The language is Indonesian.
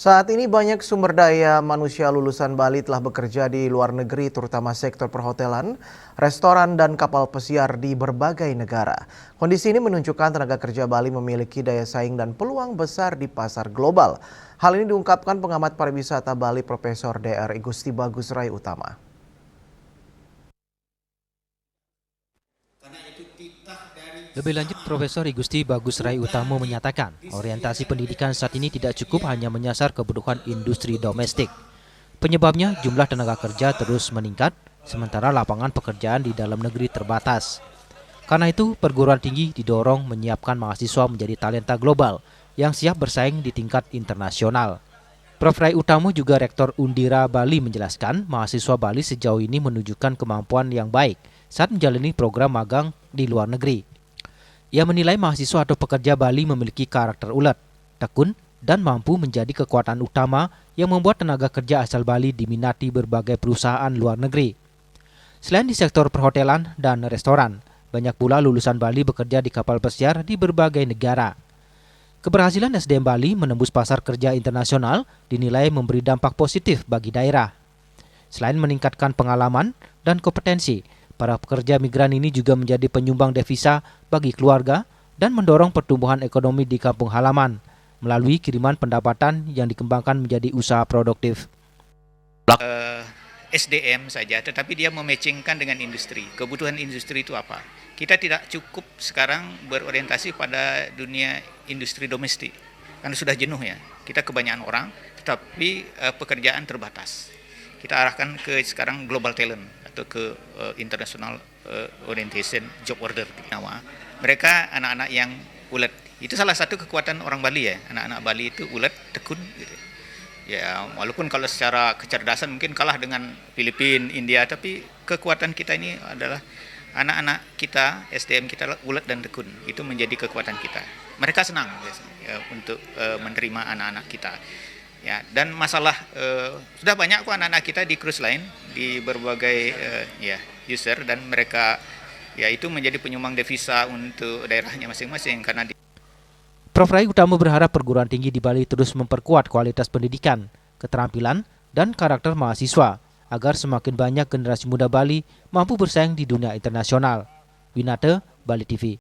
Saat ini banyak sumber daya manusia lulusan Bali telah bekerja di luar negeri, terutama sektor perhotelan, restoran, dan kapal pesiar di berbagai negara. Kondisi ini menunjukkan tenaga kerja Bali memiliki daya saing dan peluang besar di pasar global. Hal ini diungkapkan pengamat pariwisata Bali Profesor Dr. Igusti Bagus Rai Utama. Lebih lanjut, Profesor Igusti Bagus Rai Utama menyatakan orientasi pendidikan saat ini tidak cukup hanya menyasar kebutuhan industri domestik. Penyebabnya jumlah tenaga kerja terus meningkat, sementara lapangan pekerjaan di dalam negeri terbatas. Karena itu, perguruan tinggi didorong menyiapkan mahasiswa menjadi talenta global yang siap bersaing di tingkat internasional. Prof. Rai Utama juga Rektor Undira Bali menjelaskan mahasiswa Bali sejauh ini menunjukkan kemampuan yang baik saat menjalani program magang di luar negeri. Ia menilai mahasiswa atau pekerja Bali memiliki karakter ulet, tekun, dan mampu menjadi kekuatan utama yang membuat tenaga kerja asal Bali diminati berbagai perusahaan luar negeri. Selain di sektor perhotelan dan restoran, banyak pula lulusan Bali bekerja di kapal pesiar di berbagai negara. Keberhasilan SDM Bali menembus pasar kerja internasional dinilai memberi dampak positif bagi daerah. Selain meningkatkan pengalaman dan kompetensi, para pekerja migran ini juga menjadi penyumbang devisa bagi keluarga dan mendorong pertumbuhan ekonomi di kampung halaman melalui kiriman pendapatan yang dikembangkan menjadi usaha produktif. SDM saja, tetapi dia mematchingkan dengan industri. Kebutuhan industri itu apa? Kita tidak cukup sekarang berorientasi pada dunia industri domestik, karena sudah jenuh ya. Kita kebanyakan orang, tetapi pekerjaan terbatas. Kita arahkan ke sekarang global talent atau ke international orientation job order. Mereka anak-anak yang ulet. Itu salah satu kekuatan orang Bali ya. Anak-anak Bali itu ulet, tekun gitu. Ya, walaupun kalau secara kecerdasan mungkin kalah dengan Filipina, India, tapi kekuatan kita ini adalah anak-anak kita, SDM kita ulet dan tekun. Itu menjadi kekuatan kita. Mereka senang ya, untuk menerima anak-anak kita. Ya, dan masalah sudah banyak kok anak-anak kita di cruise line di berbagai user, dan mereka ya itu menjadi penyumbang devisa untuk daerahnya masing-masing. Karena Prof. Rai Utama berharap perguruan tinggi di Bali terus memperkuat kualitas pendidikan, keterampilan, dan karakter mahasiswa agar semakin banyak generasi muda Bali mampu bersaing di dunia internasional. Winata, Bali TV.